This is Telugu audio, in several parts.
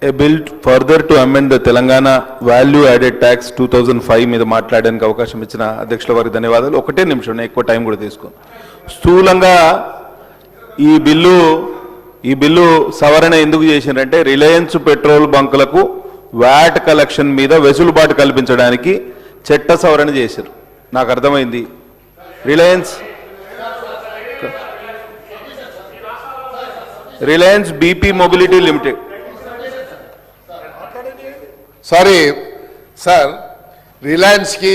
A bill further to amend the Telangana Value Added Tax 2005 మీద మాట్లాడడానికి అవకాశం ఇచ్చిన అధ్యక్షుల వారికి ధన్యవాదాలు. ఒకటే నిమిషం, ఎక్కువ టైం కూడా తీసుకో. స్థూలంగా ఈ బిల్లు సవరణ ఎందుకు చేశారంటే రిలయన్స్ పెట్రోల్ బంకులకు వ్యాట్ కలెక్షన్ మీద వెసులుబాటు కల్పించడానికి చట్ట సవరణ చేశారు. నాకు అర్థమైంది. Reliance BP mobility limited. Sorry sir, రిలయన్స్కి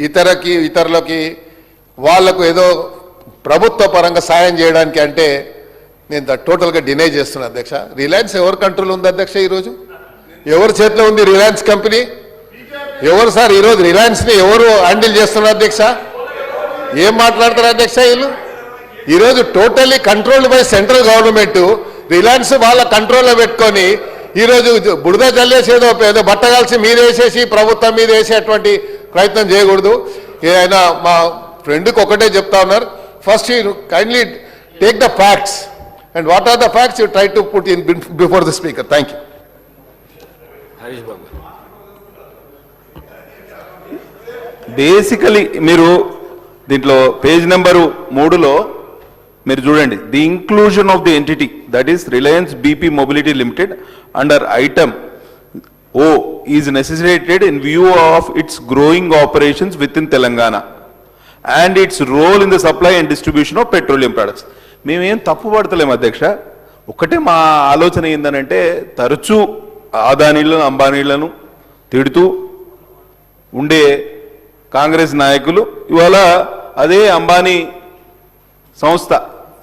ఇతరులకి వాళ్లకు ఏదో ప్రభుత్వ పరంగా సాయం చేయడానికి అంటే నేను టోటల్గా డినై చేస్తున్నా అధ్యక్ష. రిలయన్స్ ఎవరు కంట్రోల్ ఉంది అధ్యక్ష? ఈరోజు ఎవరి చేతిలో ఉంది రిలయన్స్ కంపెనీ? ఎవరు సార్ ఈరోజు రిలయన్స్ని ఎవరు హ్యాండిల్ చేస్తున్నారు అధ్యక్ష? ఏం మాట్లాడతారు అధ్యక్ష? వీళ్ళు ఈరోజు totally controlled by central government. Reliance వాళ్ళ కంట్రోల్లో పెట్టుకొని ఈరోజు బురద జల్లేసేదో ఏదో బట్టగాల్సి మీద వేసేసి ప్రభుత్వం మీద వేసేటువంటి ప్రయత్నం చేయకూడదు. ఏదైనా మా ఫ్రెండ్కి ఒకటే చెప్తా ఉన్నారు, first you kindly take the facts and what are the facts you try to put in before the speaker. Thank you. Basically మీరు దీంట్లో పేజ్ నెంబరు 3లో మీరు చూడండి, the inclusion of the entity that is Reliance BP mobility limited under item O is necessitated in view of its growing operations within Telangana and its role in the supply and distribution of petroleum products. మేమేం తప్పు పడతలేము అధ్యక్ష. ఒకటే మా ఆలోచన ఏందనంటే, తరచూ ఆదానీలను అంబానీలను తిడుతూ ఉండే కాంగ్రెస్ నాయకులు ఇవాళ అదే అంబానీ సంస్థ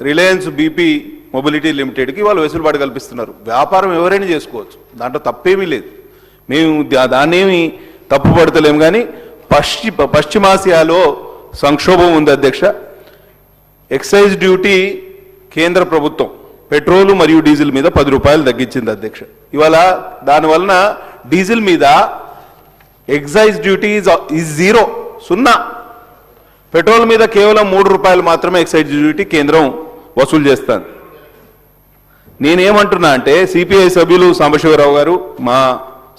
రిలయన్స్ బీపీ మొబిలిటీ లిమిటెడ్కి వాళ్ళు వెసులుబాటు కల్పిస్తున్నారు. వ్యాపారం ఎవరైనా చేసుకోవచ్చు, దాంట్లో తప్పేమీ లేదు. మేము దాన్నేమి తప్పు పడతలేము. కానీ పశ్చిమాసియాలో సంక్షోభం ఉంది అధ్యక్ష. ఎక్సైజ్ డ్యూటీ కేంద్ర ప్రభుత్వం పెట్రోలు మరియు డీజిల్ మీద 10 రూపాయలు తగ్గించింది అధ్యక్ష. ఇవాళ దానివలన డీజిల్ మీద ఎక్సైజ్ డ్యూటీ ఈజ్ 0, 0. పెట్రోల్ మీద కేవలం 3 రూపాయలు మాత్రమే ఎక్సైజ్ డ్యూటీ కేంద్రం వసూలు చేస్తాను. నేనేమంటున్నా అంటే, సిపిఐ సభ్యులు సాంబశివరావు గారు, మా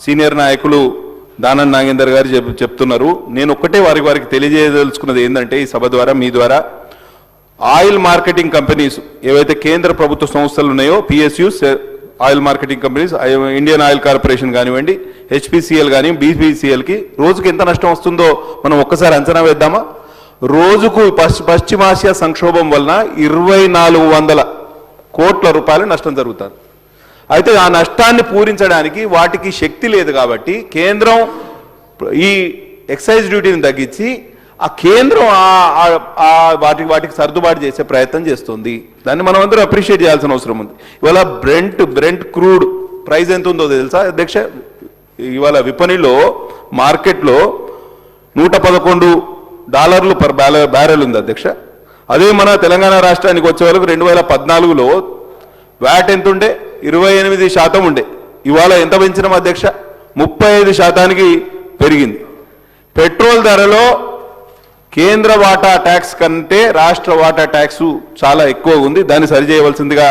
సీనియర్ నాయకులు దానం నాగేందర్ గారు చెప్తున్నారు. నేను ఒక్కటే వారికి తెలియజేయదలుచుకున్నది ఏంటంటే, ఈ సభ ద్వారా మీ ద్వారా ఆయిల్ మార్కెటింగ్ కంపెనీస్ ఏవైతే కేంద్ర ప్రభుత్వ సంస్థలు ఉన్నాయో, PSUs oil marketing companies, Indian oil corporation కానివ్వండి, హెచ్పిసిఎల్ కానీ బీపీసీఎల్కి రోజుకి ఎంత నష్టం వస్తుందో మనం ఒక్కసారి అంచనా వేద్దామా? రోజుకు పశ్చిమాసియా సంక్షోభం వలన 2400 కోట్ల రూపాయల నష్టం జరుగుతుంది. అయితే ఆ నష్టాన్ని పూరించడానికి వాటికి శక్తి లేదు కాబట్టి కేంద్రం ఈ ఎక్సైజ్ డ్యూటీని తగ్గించి ఆ కేంద్రం వాటికి సర్దుబాటు చేసే ప్రయత్నం చేస్తుంది. దాన్ని మనం అందరూ అప్రిషియేట్ చేయాల్సిన అవసరం ఉంది. ఇవాళ బ్రెంట్ క్రూడ్ ప్రైస్ ఎంత ఉందో తెలుసా అధ్యక్ష? ఇవాళ విపణిలో మార్కెట్లో $111 పర్ బ్యారెల్ ఉంది అధ్యక్ష. అదే మన తెలంగాణ రాష్ట్రానికి వచ్చే వరకు 2014లో వ్యాట్ ఎంత ఉండే? 28% ఉండే. ఇవాళ ఎంత పెంచినాం అధ్యక్ష? 35% పెరిగింది. పెట్రోల్ ధరలో కేంద్ర వాటా ట్యాక్స్ కంటే రాష్ట్ర వాటా ట్యాక్స్ చాలా ఎక్కువ ఉంది. దాన్ని సరిచేయవలసిందిగా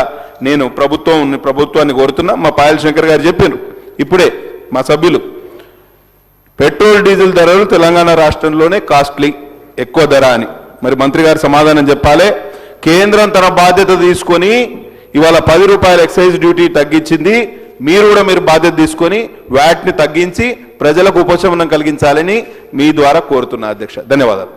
నేను ప్రభుత్వాన్ని కోరుతున్నా. మా పాయల్ శంకర్ గారు చెప్పారు ఇప్పుడే, మా సభ్యులు, పెట్రోల్ డీజిల్ ధరలు తెలంగాణ రాష్ట్రంలోనే కాస్ట్లీ, ఎక్కువ ధర అని. మరి మంత్రి గారు సమాధానం చెప్పాలి. కేంద్రం తన బాధ్యత తీసుకొని ఇవాళ 10 రూపాయల ఎక్సైజ్ డ్యూటీ తగ్గించింది. మీరు బాధ్యత తీసుకొని వ్యాట్ని తగ్గించి ప్రజలకు ఉపశమనం కలిగించాలని మీ ద్వారా కోరుతున్నా అధ్యక్ష. ధన్యవాదాలు.